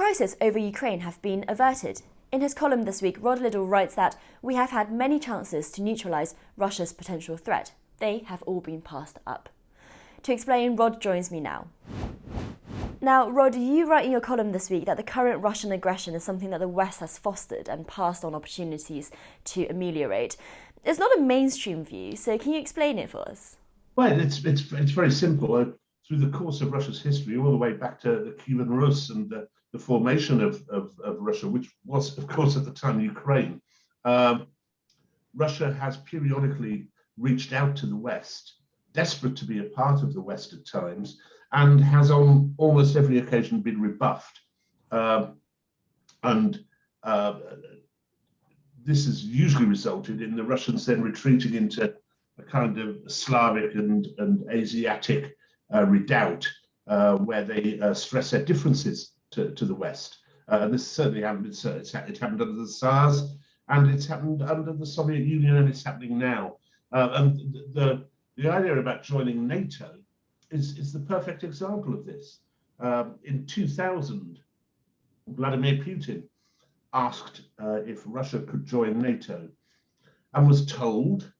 crisis over Ukraine have been averted? In his column this week, Liddle writes that we have had many chances to neutralise Russia's potential threat. They have all been passed up. To explain, Rod joins me now. Now, Rod, you write in your column this week that the current Russian aggression is something that the West has fostered and passed on opportunities to ameliorate. It's not a mainstream view, so can you explain it for us? Well, it's very simple. Through the course of Russia's history, all the way back to the Kievan Rus and the formation of Russia, which was, of course, at the time Ukraine, Russia has periodically reached out to the West, desperate to be a part of the West at times, and has on almost every occasion been rebuffed. This has usually resulted in the Russians then retreating into a kind of Slavic and Asiatic redoubt, where they stress their differences to the West. And this certainly happened. It happened under the Tsars, and it's happened under the Soviet Union, and it's happening now. And the idea about joining NATO is the perfect example of this. In 2000, Vladimir Putin asked if Russia could join NATO, and was told,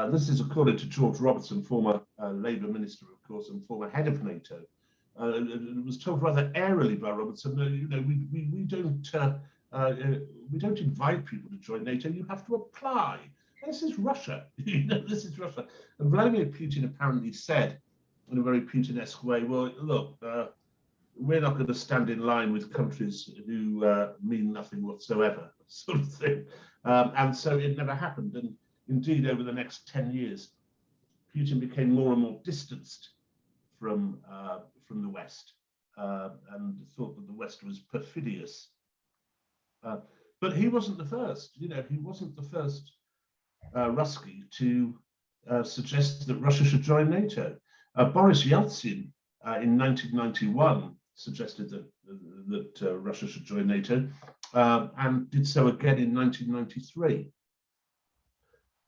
this is according to George Robertson, former Labour minister, of course, and former head of NATO, it was told rather airily by Robertson, we don't invite people to join NATO. You have to apply. This is Russia. This is Russia. And Vladimir Putin apparently said, in a very Putin-esque way, well, look, we're not going to stand in line with countries who mean nothing whatsoever, sort of thing. And so it never happened. And indeed, over the next 10 years, Putin became more and more distanced from the West, and thought that the West was perfidious. But he wasn't the first. He wasn't the first Ruski to suggest that Russia should join NATO. Boris Yeltsin in 1991 suggested that Russia should join NATO, and did so again in 1993.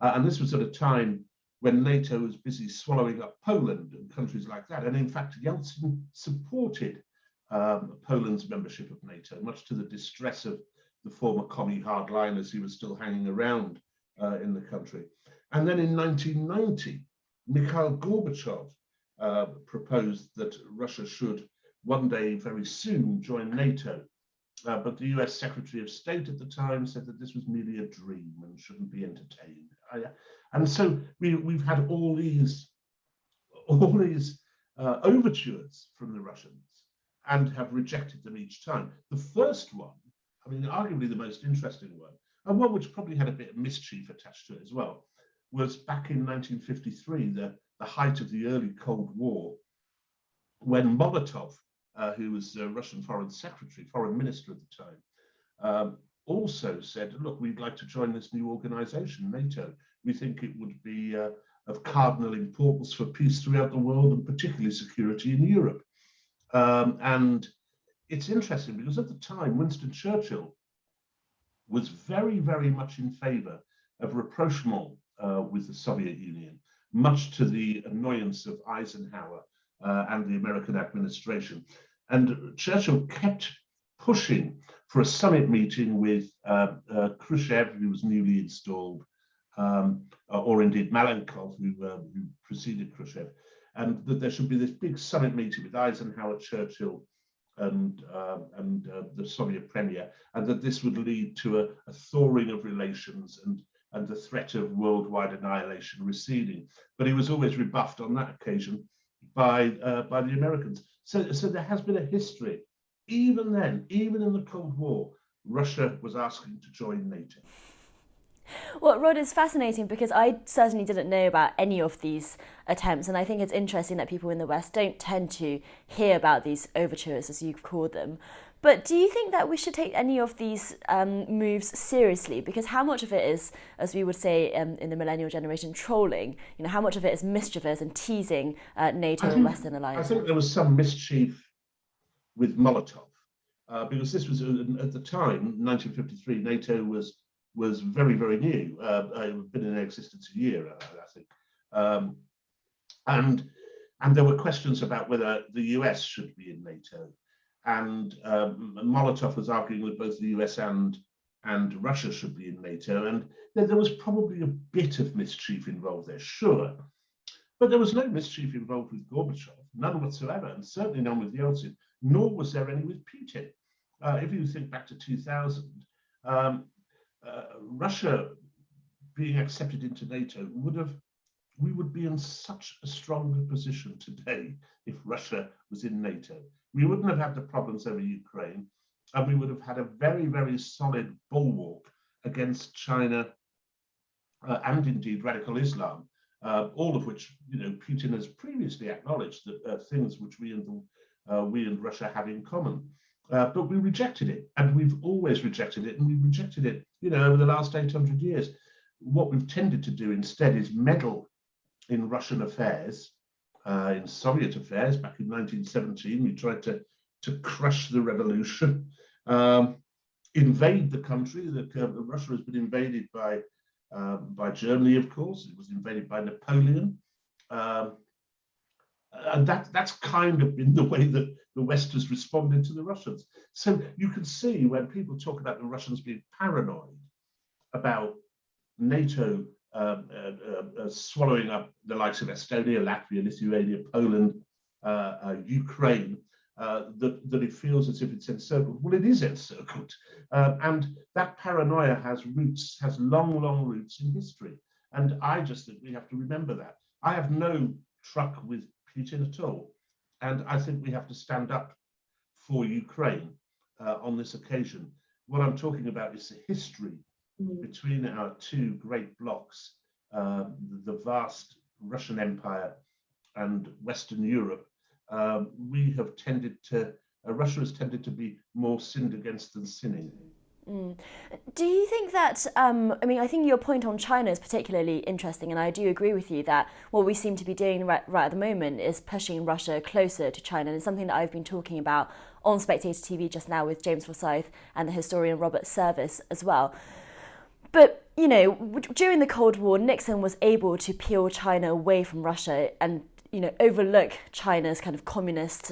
And this was at a time when NATO was busy swallowing up Poland and countries like that. And in fact, Yeltsin supported Poland's membership of NATO, much to the distress of the former commie hardliners who were still hanging around in the country. And then in 1990, Mikhail Gorbachev proposed that Russia should one day very soon join NATO. But the US Secretary of State at the time said that this was merely a dream and shouldn't be entertained. And so we've had all these overtures from the Russians and have rejected them each time. The first one, I mean, arguably the most interesting one, and one which probably had a bit of mischief attached to it as well, was back in 1953, the height of the early Cold War, when Molotov, who was the Russian foreign minister at the time, also said, look, we'd like to join this new organization, NATO. We think it would be of cardinal importance for peace throughout the world, and particularly security in Europe. And it's interesting because at the time, Winston Churchill was very, very much in favor of rapprochement with the Soviet Union, much to the annoyance of Eisenhower and the American administration. And Churchill kept pushing for a summit meeting with Khrushchev, who was newly installed, or indeed Malenkov, who preceded Khrushchev, and that there should be this big summit meeting with Eisenhower, Churchill, and the Soviet premier, and that this would lead to a thawing of relations and the threat of worldwide annihilation receding. But he was always rebuffed on that occasion by the Americans. So there has been a history. Even then, even in the Cold War, Russia was asking to join NATO. Well, Rod, is fascinating because I certainly didn't know about any of these attempts, and I think it's interesting that people in the West don't tend to hear about these overtures, as you've called them. But do you think that we should take any of these moves seriously? Because how much of it is, as we would say in the millennial generation, trolling? How much of it is mischievous and teasing NATO and Western alliances? I think there was some mischief with Molotov, because this was at the time, 1953. NATO was very, very new. It had been in existence a year, I think, and there were questions about whether the US should be in NATO. and Molotov was arguing that both the US and Russia should be in NATO, and there was probably a bit of mischief involved there, sure. But there was no mischief involved with Gorbachev, none whatsoever, and certainly none with Yeltsin, nor was there any with Putin. If you think back to 2000, Russia being accepted into NATO we would be in such a stronger position today if Russia was in NATO. We wouldn't have had the problems over Ukraine, and we would have had a very, very solid bulwark against China and indeed radical Islam, all of which, Putin has previously acknowledged that things which we and Russia have in common. But we rejected it, and we've always rejected it, and we've rejected it, over the last 800 years. What we've tended to do instead is meddle in Russian affairs, in Soviet affairs. Back in 1917, we tried to crush the revolution, invade the country. Russia has been invaded by Germany, of course. It was invaded by Napoleon. And that's kind of been the way that the West has responded to the Russians. So you can see when people talk about the Russians being paranoid about NATO swallowing up the likes of Estonia, Latvia, Lithuania, Poland, Ukraine, that it feels as if it's encircled. Well, it is encircled. And that paranoia has long, long roots in history. And I just think we have to remember that. I have no truck with Putin at all. And I think we have to stand up for Ukraine on this occasion. What I'm talking about is the history between our two great blocs, the vast Russian Empire and Western Europe. Russia has tended to be more sinned against than sinning. Do you think that, I think your point on China is particularly interesting, and I do agree with you that what we seem to be doing right at the moment is pushing Russia closer to China, and it's something that I've been talking about on Spectator TV just now with James Forsyth and the historian Robert Service as well. But, during the Cold War, Nixon was able to peel China away from Russia and overlook China's kind of communist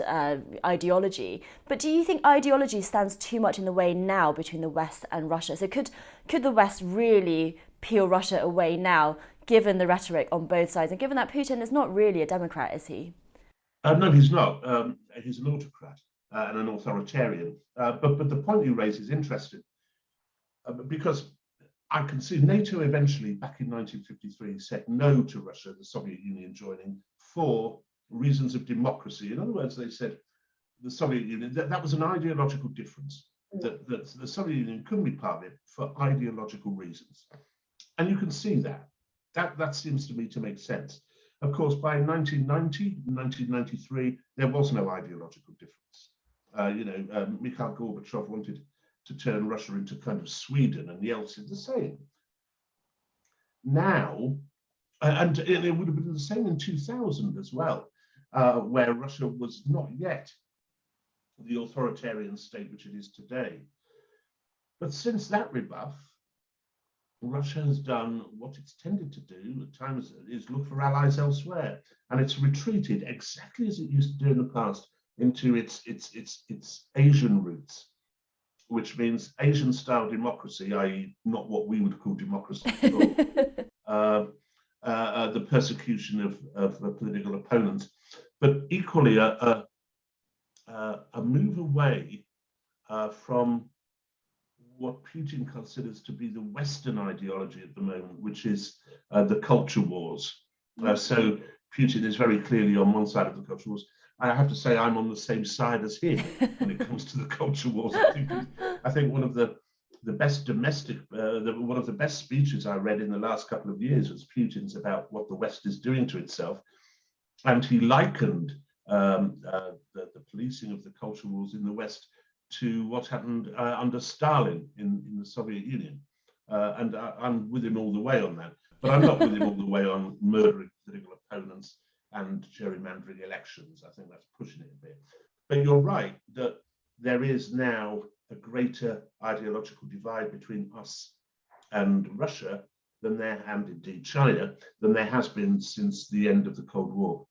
ideology. But do you think ideology stands too much in the way now between the West and Russia? So could the West really peel Russia away now, given the rhetoric on both sides, and given that Putin is not really a democrat, is he? No, he's not. He's an autocrat and an authoritarian. But the point you raise is interesting, because I can see NATO eventually, back in 1953, said no to Russia, the Soviet Union joining, for reasons of democracy. In other words, they said the Soviet Union, that was an ideological difference, that the Soviet Union couldn't be part of it for ideological reasons. And you can see that. That seems to me to make sense. Of course, by 1990, 1993, there was no ideological difference. Mikhail Gorbachev wanted to turn Russia into kind of Sweden, and Yeltsin the same. Now, and it would have been the same in 2000 as well, where Russia was not yet the authoritarian state which it is today. But since that rebuff, Russia has done what it's tended to do at times, is look for allies elsewhere, and it's retreated exactly as it used to do in the past into its Asian roots, which means Asian-style democracy, i.e. not what we would call democracy at all, the persecution of political opponents, but equally a move away from what Putin considers to be the Western ideology at the moment, which is the culture wars. So Putin is very clearly on one side of the culture wars. I have to say I'm on the same side as him when it comes to the culture wars. I think one of the best one of the best speeches I read in the last couple of years was Putin's about what the West is doing to itself, and he likened the policing of the culture wars in the West to what happened under Stalin in the Soviet Union, and I'm with him all the way on that. But I'm not with him all the way on murdering political opponents and gerrymandering elections. I think that's pushing it a bit. But you're right that there is now a greater ideological divide between us and Russia and indeed China than there has been since the end of the Cold War.